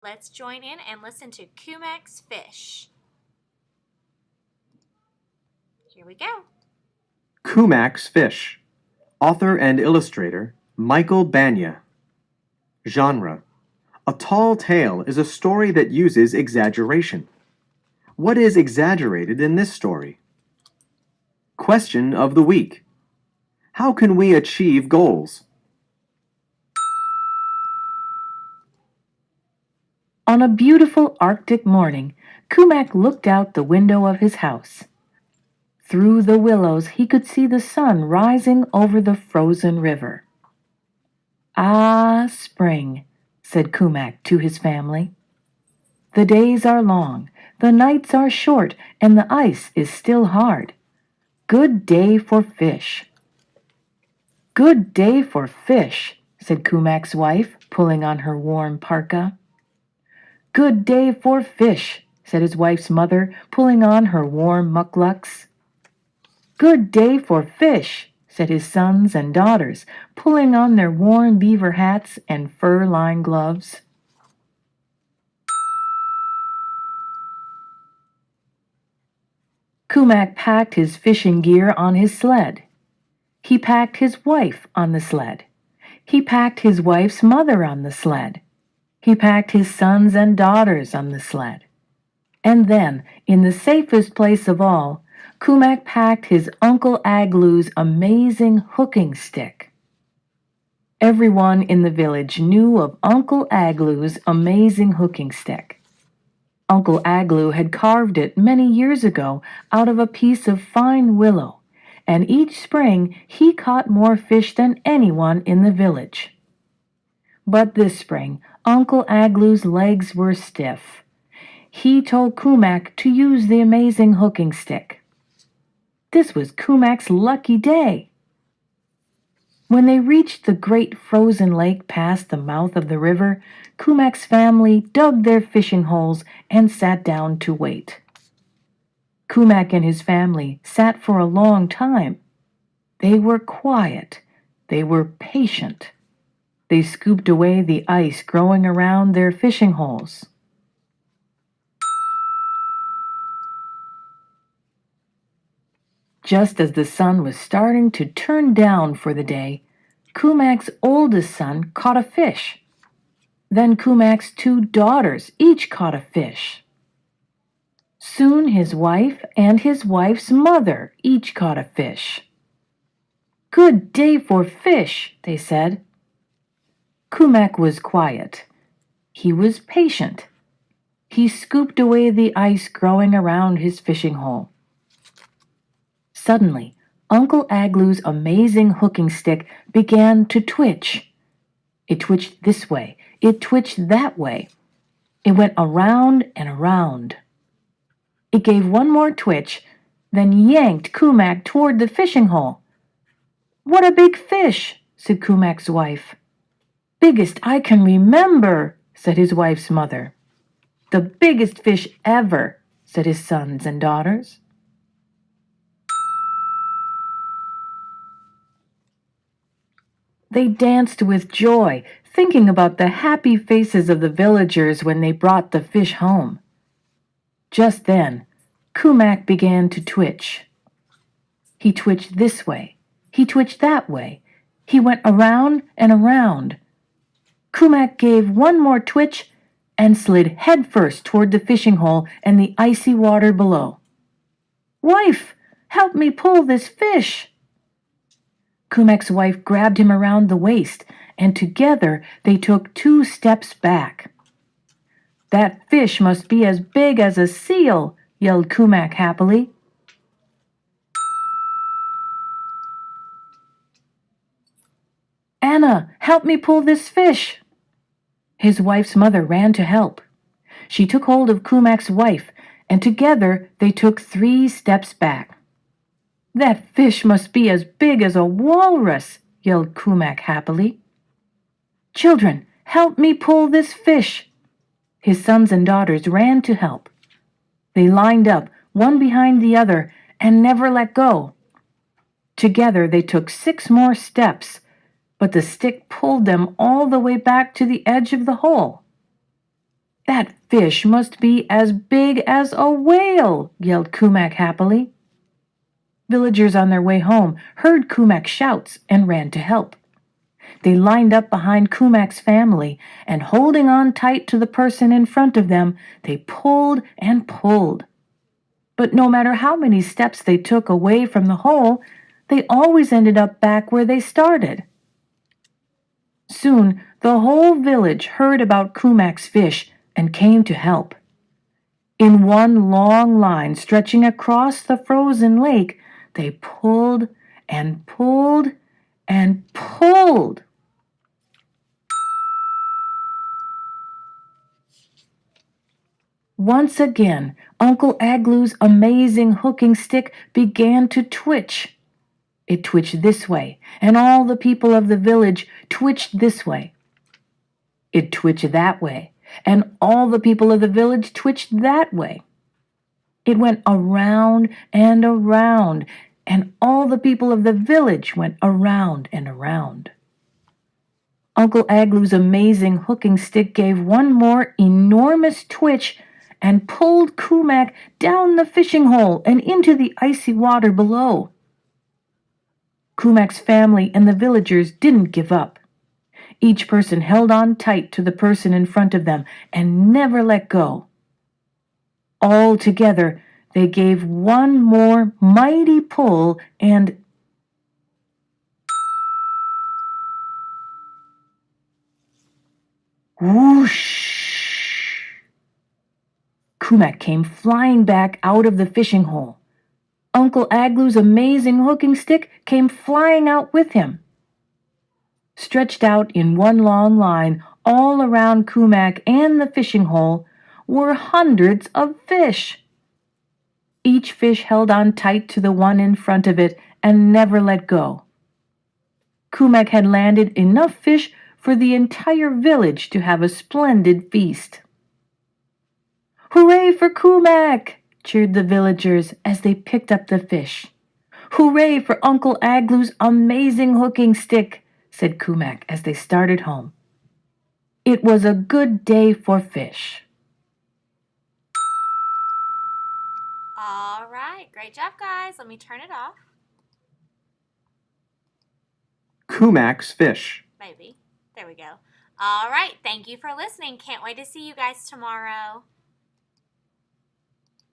Let's join in and listen to Kumak's fish. Here we go. Kumak's fish. Author and illustrator Michael Banya. Genre: A tall tale is a story that uses exaggeration. What is exaggerated in this story? Question of the week: How can we achieve goals? On a beautiful Arctic morning, Kumak looked out the window of his house. Through the willows he could see the sun rising over the frozen river. "Ah, spring," said Kumak to his family. "The days are long, the nights are short, and the ice is still hard. Good day for fish." "Good day for fish," said Kumak's wife, pulling on her warm parka. "Good day for fish," said his wife's mother, pulling on her warm mukluks. "Good day for fish," said his sons and daughters, pulling on their warm beaver hats and fur-lined gloves. Kumak packed his fishing gear on his sled. He packed his wife on the sled. He packed his wife's mother on the sled. He packed his sons and daughters on the sled. And then, in the safest place of all, Kumak packed his Uncle Igloo's amazing hooking stick. Everyone in the village knew of Uncle Igloo's amazing hooking stick. Uncle Igloo had carved it many years ago out of a piece of fine willow, and each spring he caught more fish than anyone in the village. But this spring, Uncle Igloo's legs were stiff. He told Kumak to use the amazing hooking stick. This was Kumak's lucky day. When they reached the great frozen lake past the mouth of the river, Kumak's family dug their fishing holes and sat down to wait. Kumak and his family sat for a long time. They were quiet. They were patient. They scooped away the ice growing around their fishing holes. Just as the sun was starting to turn down for the day, Kumak's oldest son caught a fish. Then Kumak's two daughters each caught a fish. Soon his wife and his wife's mother each caught a fish. "Good day for fish," they said. Kumak was quiet. He was patient. He scooped away the ice growing around his fishing hole. Suddenly, Uncle Igloo's amazing hooking stick began to twitch. It twitched this way. It twitched that way. It went around and around. It gave one more twitch, then yanked Kumak toward the fishing hole. "What a big fish," said Kumak's wife. "Biggest I can remember," said his wife's mother. "The biggest fish ever," said his sons and daughters. They danced with joy, thinking about the happy faces of the villagers when they brought the fish home. Just then, Kumak began to twitch. He twitched this way. He twitched that way. He went around and around. Kumak gave one more twitch and slid headfirst toward the fishing hole and the icy water below. "Wife, help me pull this fish!" Kumak's wife grabbed him around the waist, and together they took 2 steps back. "That fish must be as big as a seal," yelled Kumak happily. "Anna, help me pull this fish!" His wife's mother ran to help. She took hold of Kumak's wife, and together they took 3 steps back. "That fish must be as big as a walrus," yelled Kumak happily. "Children, help me pull this fish!" His sons and daughters ran to help. They lined up, one behind the other, and never let go. Together they took 6 more steps, but the stick pulled them all the way back to the edge of the hole. That fish must be as big as a whale, yelled Kumak happily. Villagers on their way home heard Kumak's shouts and ran to help. They lined up behind Kumak's family, and holding on tight to the person in front of them, they pulled and pulled. But no matter how many steps they took away from the hole, they always ended up back where they started. Soon, the whole village heard about Kumak's fish and came to help. In one long line stretching across the frozen lake, they pulled and pulled and pulled. Once again, Uncle Igloo's amazing hooking stick began to twitch. It twitched this way, and all the people of the village twitched this way. It twitched that way, and all the people of the village twitched that way. It went around and around, and all the people of the village went around and around. Uncle Igloo's amazing hooking stick gave one more enormous twitch and pulled Kumak down the fishing hole and into the icy water below. Kumak's family and the villagers didn't give up. Each person held on tight to the person in front of them and never let go. All together, they gave one more mighty pull and whoosh! Kumak came flying back out of the fishing hole. Uncle Igloo's amazing hooking stick came flying out with him. Stretched out in one long line all around Kumak and the fishing hole were hundreds of fish. Each fish held on tight to the one in front of it and never let go. Kumak had landed enough fish for the entire village to have a splendid feast. "Hooray for Kumak!" cheered the villagers as they picked up the fish. "Hooray for Uncle Igloo's amazing hooking stick!" said Kumak as they started home. It was a good day for fish. All right. Great job, guys. Let me turn it off. Kumak's fish. Maybe. There we go. All right. Thank you for listening. Can't wait to see you guys tomorrow.